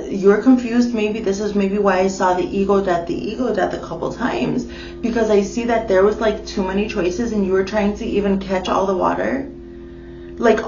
you're confused. Maybe this is maybe why I saw the ego death a couple times, because I see that there was like too many choices and you were trying to even catch all the water. Like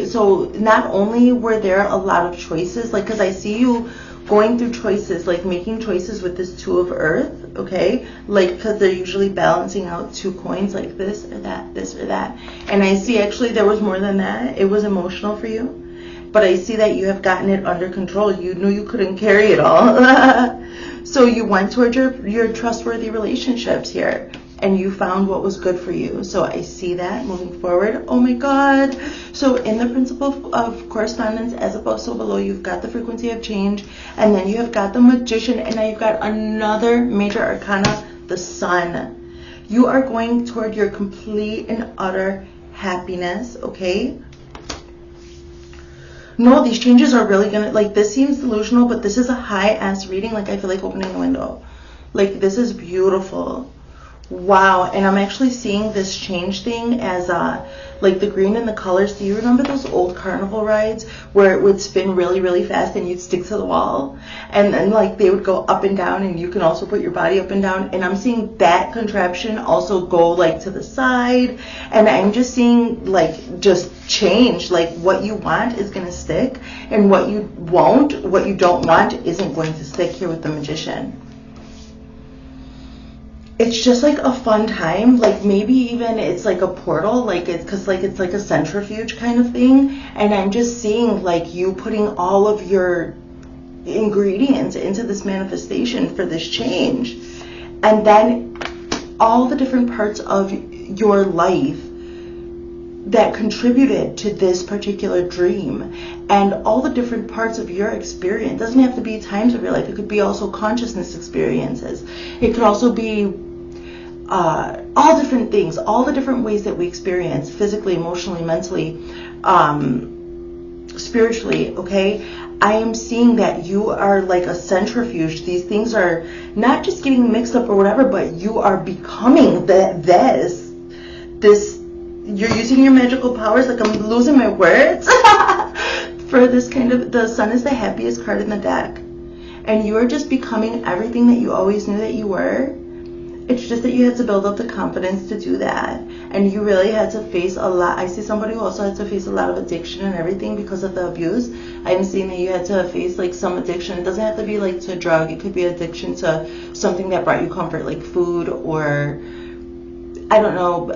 so not only were there a lot of choices, like, because I see you going through choices, like making choices with this Two of Earth, okay? Like, because they're usually balancing out two coins, like this or that. And I see actually there was more than that. It was emotional for you. But I see that you have gotten it under control. You knew you couldn't carry it all. So you went towards your trustworthy relationships here, and you found what was good for you. So I see that moving forward. Oh my God. So in the principle of correspondence, as above, so below, you've got the frequency of change, and then you have got the Magician, and now you've got another major arcana, the Sun. You are going toward your complete and utter happiness, okay? No, these changes are really gonna, like, this seems delusional, but this is a high-ass reading. Like, I feel like opening a window. Like, this is beautiful. Wow. And I'm actually seeing this change thing as like the green and the colors. Do you remember those old carnival rides where it would spin really, really fast and you'd stick to the wall? And then like they would go up and down, and you can also put your body up and down. And I'm seeing that contraption also go like to the side. And I'm just seeing like just change. Like what you want is going to stick, and what you don't want isn't going to stick here with the Magician. It's just like a fun time, like maybe even it's like a portal, like it's like a centrifuge kind of thing. And I'm just seeing like you putting all of your ingredients into this manifestation for this change, and then all the different parts of your life that contributed to this particular dream, and all the different parts of your experience. It doesn't have to be times of your life. It could be also consciousness experiences. It could also be all different things, all the different ways that we experience physically, emotionally, mentally, spiritually, okay? I am seeing that you are like a centrifuge. These things are not just getting mixed up or whatever, but you are becoming this. You're using your magical powers, like I'm losing my words. For this kind of, the Sun is the happiest card in the deck. And you are just becoming everything that you always knew that you were. It's just that you had to build up the confidence to do that. And you really had to face a lot. I see somebody who also had to face a lot of addiction and everything because of the abuse. I'm seeing that you had to face like some addiction. It doesn't have to be like to a drug. It could be addiction to something that brought you comfort, like food, or I don't know,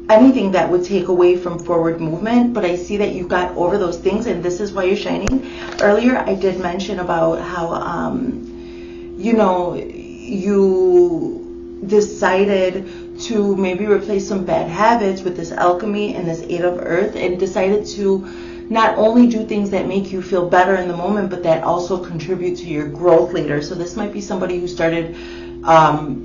anything that would take away from forward movement. But I see that you got over those things, and this is why you're shining. Earlier I did mention about how you decided to maybe replace some bad habits with this alchemy and this Eight of Earth, and decided to not only do things that make you feel better in the moment, but that also contribute to your growth later. So this might be somebody who started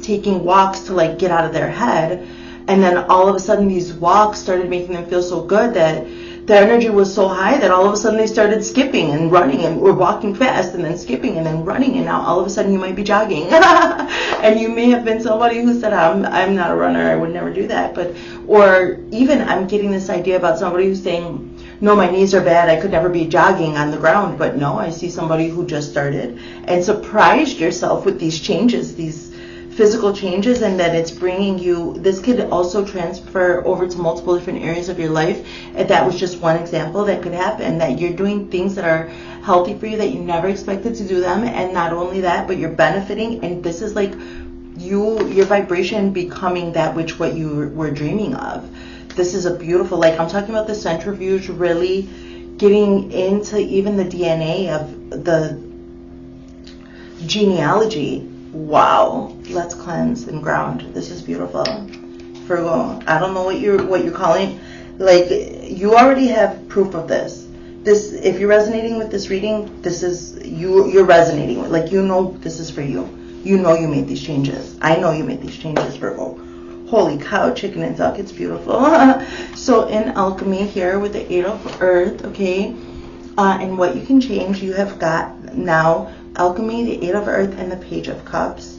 taking walks to like get out of their head, and then all of a sudden these walks started making them feel so good that their energy was so high that all of a sudden they started skipping and running, and or walking fast and then skipping and then running, and now all of a sudden you might be jogging. And you may have been somebody who said, I'm not a runner, I would never do that. But, or even I'm getting this idea about somebody who's saying, no, my knees are bad, I could never be jogging on the ground. But no, I see somebody who just started and surprised yourself with these changes, these physical changes, and that it's bringing you, this could also transfer over to multiple different areas of your life. And that was just one example that could happen, that you're doing things that are healthy for you that you never expected to do them. And not only that, but you're benefiting, and this is like your vibration becoming that which what you were dreaming of. This is a beautiful, like I'm talking about the centrifuge really getting into even the DNA of the genealogy. Wow, let's cleanse and ground. This is beautiful. Virgo, I don't know what you're calling. Like, you already have proof of this. This, if you're resonating with this reading, this is you're resonating with, like, you know this is for you. You know you made these changes. I know you made these changes, Virgo. Holy cow, chicken and duck, it's beautiful. So in alchemy here with the Eight of Earth, okay, and what you can change, you have got now alchemy, the Eight of Earth, and the Page of Cups.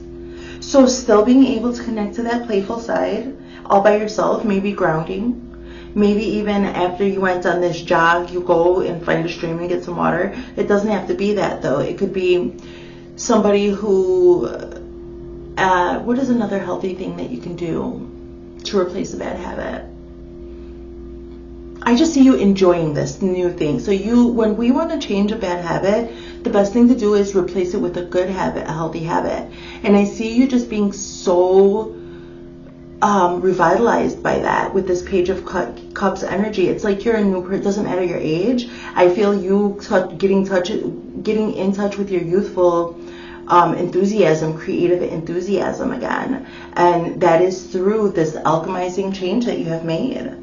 So still being able to connect to that playful side all by yourself, maybe grounding, Maybe even after you went on this jog, you go and find a stream and get some water. It doesn't have to be that though. It could be somebody who, what is another healthy thing that you can do to replace a bad habit? I just see you enjoying this new thing. So when we want to change a bad habit, the best thing to do is replace it with a good habit, a healthy habit. And I see you just being so revitalized by that with this Page of Cups energy. It's like you're a new person. It doesn't matter your age. I feel you getting in touch with your youthful enthusiasm, creative enthusiasm again. And that is through this alchemizing change that you have made.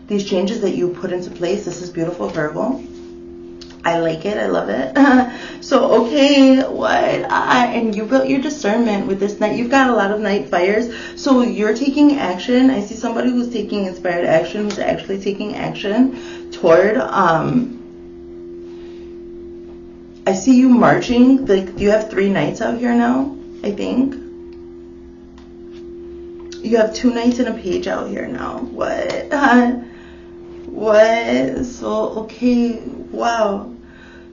These changes that you put into place. This is beautiful, Virgo. I like it. I love it. So, okay, and you built your discernment with this night. You've got a lot of night fires. So you're taking action. I see somebody who's taking inspired action, who's actually taking action toward, I see you marching. Like, you have 3 knights out here now, I think. You have 2 knights and a page out here now. What? What? So, okay, wow.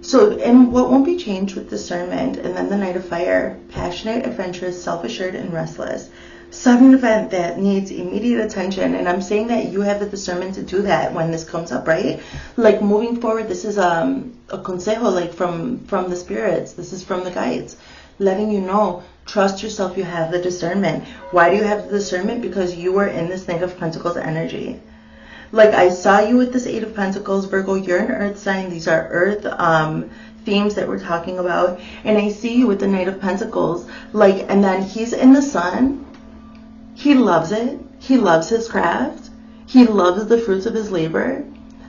So, and what won't be changed with discernment? And then the Knight of Fire, passionate, adventurous, self-assured, and restless. Sudden event that needs immediate attention. And I'm saying that you have the discernment to do that when this comes up, right? Like, moving forward, this is a consejo, like from the spirits. This is from the guides, letting you know, trust yourself, you have the discernment. Why do you have the discernment? Because you were in this Knight of Pentacles energy. Like, I saw you with this 8 of Pentacles, Virgo. You're an earth sign. These are earth themes that we're talking about. And I see you with the Knight of Pentacles. Like, and then he's in the sun. He loves it. He loves his craft. He loves the fruits of his labor.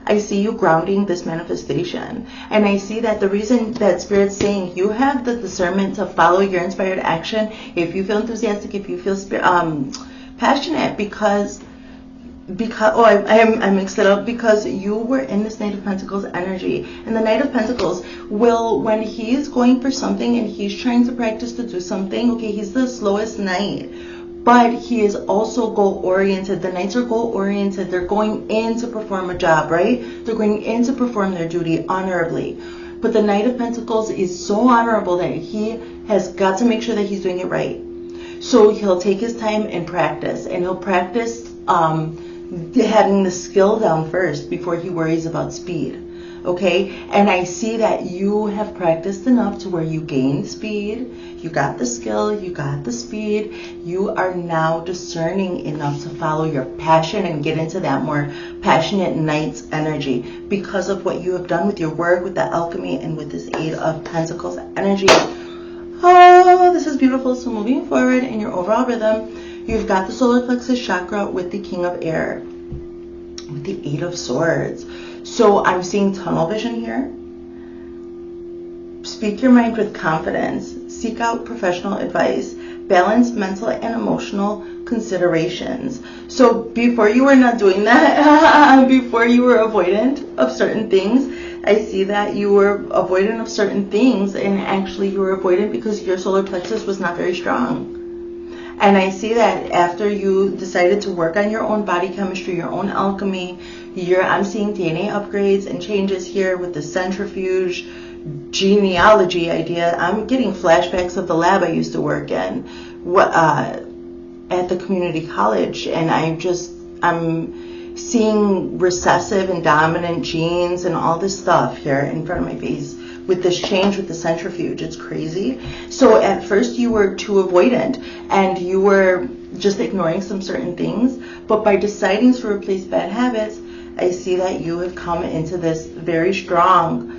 I see you grounding this manifestation. And I see that the reason that Spirit's saying you have the discernment to follow your inspired action, if you feel enthusiastic, if you feel passionate, because I mixed it up, because you were in this Knight of Pentacles energy. And the Knight of Pentacles will, when he's going for something and he's trying to practice to do something, okay, he's the slowest knight, but he is also goal-oriented. The knights are goal-oriented. They're going in to perform a job, right? They're going in to perform their duty honorably. But the Knight of Pentacles is so honorable that he has got to make sure that he's doing it right. So he'll take his time and practice, and he'll practice having the skill down first before he worries about speed. Okay, and I see that you have practiced enough to where you gained speed, you got the skill, you got the speed, you are now discerning enough to follow your passion and get into that more passionate knight's energy because of what you have done with your work, with the alchemy, and with this 8 of Pentacles energy. Oh, this is beautiful. So moving forward in your overall rhythm, you've got the solar plexus chakra with the King of Air, with the 8 of Swords. So I'm seeing tunnel vision here. Speak your mind with confidence. Seek out professional advice. Balance mental and emotional considerations. So before you were not doing that, before you were avoidant of certain things, I see that you were avoidant of certain things, and actually you were avoidant because your solar plexus was not very strong. And I see that after you decided to work on your own body chemistry, your own alchemy, I'm seeing DNA upgrades and changes here with the centrifuge genealogy idea. I'm getting flashbacks of the lab I used to work in at the community college, and I'm seeing recessive and dominant genes and all this stuff here in front of my face with this change with the centrifuge. It's crazy. So at first you were too avoidant and you were just ignoring some certain things, but by deciding to replace bad habits, I see that you have come into this very strong.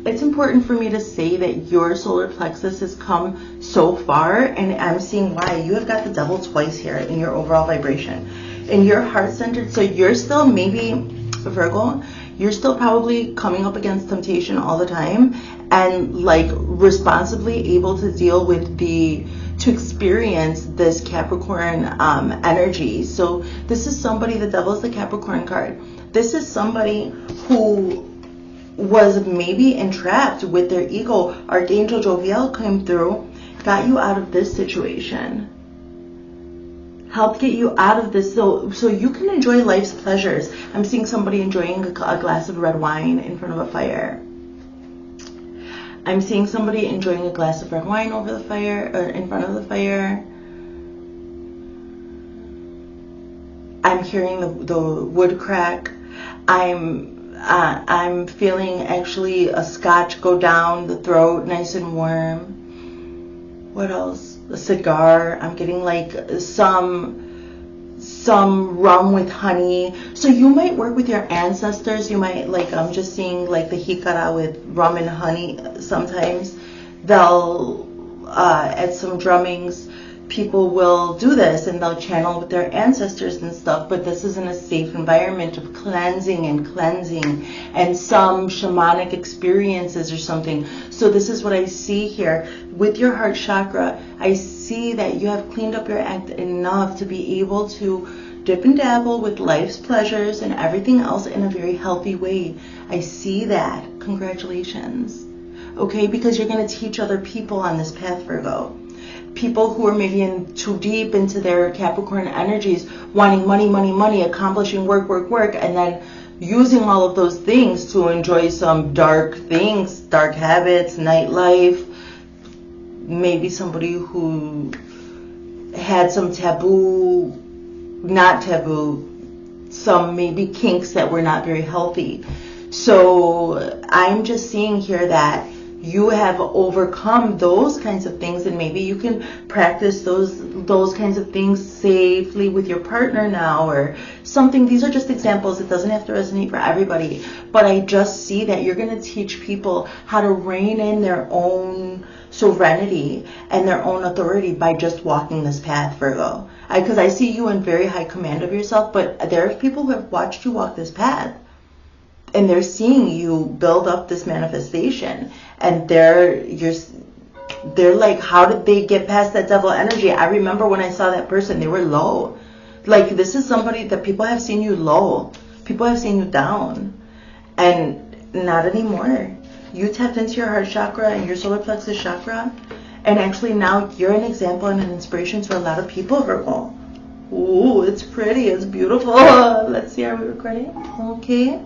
It's important for me to say that your solar plexus has come so far, and I'm seeing why. You have got the devil twice here in your overall vibration. And you're heart-centered, so you're still maybe, Virgo, you're still probably coming up against temptation all the time and like responsibly able to deal with to experience this Capricorn energy. So this is somebody, the devil is the Capricorn card. This is somebody who was maybe entrapped with their ego. Archangel Joviel came through, got you out of this situation. help get you out of this so you can enjoy life's pleasures. I'm seeing somebody enjoying a glass of red wine in front of a fire. I'm seeing somebody enjoying a glass of red wine over the fire, or in front of the fire. I'm hearing the wood crack. I'm feeling actually a scotch go down the throat, nice and warm. What else? A cigar. I'm getting like some rum with honey. So you might work with your ancestors. You might, like, I'm just seeing like the jicara with rum and honey. Sometimes they'll at some drummings, people will do this and they'll channel with their ancestors and stuff, but this is in a safe environment of cleansing and some shamanic experiences or something. So this is what I see here with your heart chakra. I see that you have cleaned up your act enough to be able to dip and dabble with life's pleasures and everything else in a very healthy way. I see that. Congratulations. Okay, because you're going to teach other people on this path, Virgo. People who are maybe in too deep into their Capricorn energies, wanting money, accomplishing work, and then using all of those things to enjoy some dark things, dark habits, nightlife. Maybe somebody who had some not taboo, some maybe kinks that were not very healthy. So I'm just seeing here that you have overcome those kinds of things, and maybe you can practice those kinds of things safely with your partner now or something. These are just examples. It doesn't have to resonate for everybody, but I just see that you're going to teach people how to rein in their own serenity and their own authority by just walking this path, Virgo. Because I see you in very high command of yourself, but there are people who have watched you walk this path, and they're seeing you build up this manifestation, and they're like, how did they get past that devil energy? I remember when I saw that person, they were low. Like, this is somebody that people have seen you low. People have seen you down. And not anymore. You tapped into your heart chakra and your solar plexus chakra. And actually now you're an example and an inspiration to a lot of people, Virgo. Ooh, it's pretty. It's beautiful. Let's see, are we recording? Okay.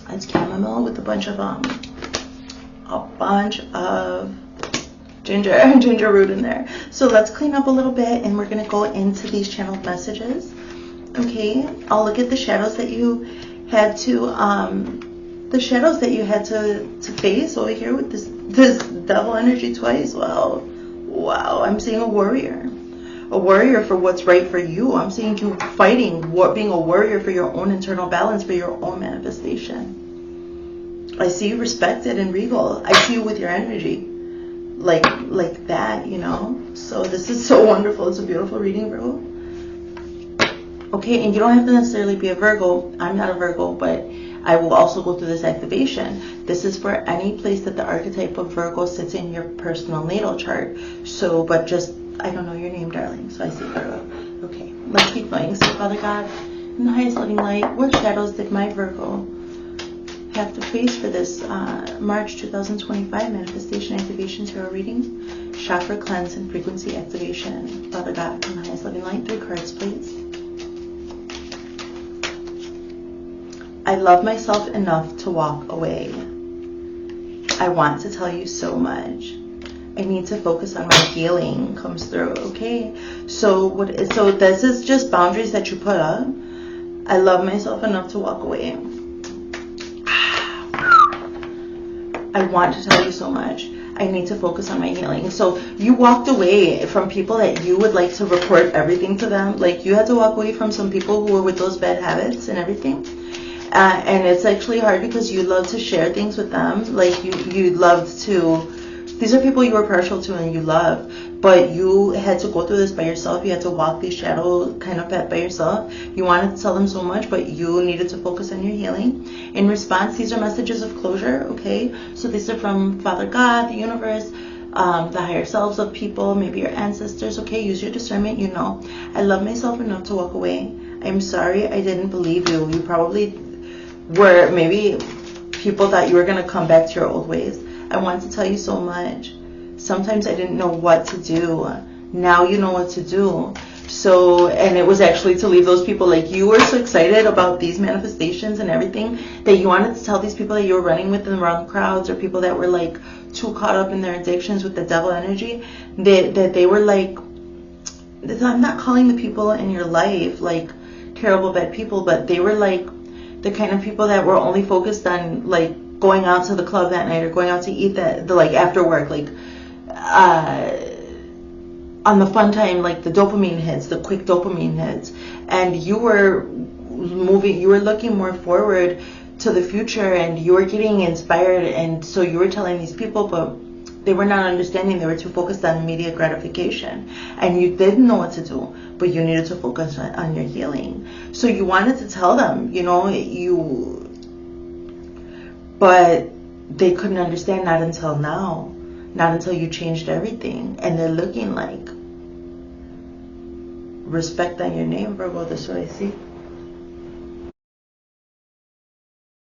It's chamomile with a bunch of ginger root in there. So let's clean up a little bit, and we're going to go into these channeled messages. Okay, I'll look at the shadows that you had to face over here with this devil energy twice. Wow, I'm seeing a warrior for what's right for you. I'm seeing you fighting, being a warrior for your own internal balance, for your own manifestation. I see you respected and regal. I see you with your energy, like that, you know. So this is so wonderful. It's a beautiful reading, Virgo. Okay, and you don't have to necessarily be a Virgo. I'm not a Virgo, but I will also go through this activation. This is for any place that the archetype of Virgo sits in your personal natal chart. So, but just, I don't know your name, darling, so I see Virgo. Okay, let's keep going. So, Father God, in the highest loving light, what shadows did my Virgo have to face for this March 2025 manifestation activation tarot reading? Chakra cleanse and frequency activation. Father God, in the highest loving light, 3 cards, please. I love myself enough to walk away. I want to tell you so much. I need to focus on my healing. Comes through, okay? So this is just boundaries that you put up. I love myself enough to walk away. I want to tell you so much. I need to focus on my healing. So you walked away from people that you would like to report everything to them. Like, you had to walk away from some people who were with those bad habits and everything. And it's actually hard because you love to share things with them. Like, you loved to, these are people you were partial to and you love, but you had to go through this by yourself. You had to walk these shadow kind of path by yourself. You wanted to tell them so much, but you needed to focus on your healing. In response, these are messages of closure, okay? So these are from Father God, the universe, the higher selves of people, maybe your ancestors, okay? Use your discernment, you know. I love myself enough to walk away. I'm sorry I didn't believe you. You probably were, maybe people thought you were going to come back to your old ways. I want to tell you so much. Sometimes I didn't know what to do. Now you know what to do. So, and it was actually to leave those people, like, you were so excited about these manifestations and everything that you wanted to tell these people that you were running with in the wrong crowds, or people that were like too caught up in their addictions with the devil energy, that they were like, I'm not calling the people in your life like terrible bad people, but they were like the kind of people that were only focused on like going out to the club that night or going out to eat the like after work, like on the fun time, like the dopamine hits, the quick dopamine hits. And you were looking more forward to the future, and you were getting inspired, and so you were telling these people, but they were not understanding. They were too focused on immediate gratification, and you didn't know what to do, but you needed to focus on your healing. So you wanted to tell them, but they couldn't understand, not until now, not until you changed everything. And they're looking like, respect on your name, Virgo. That's what I see.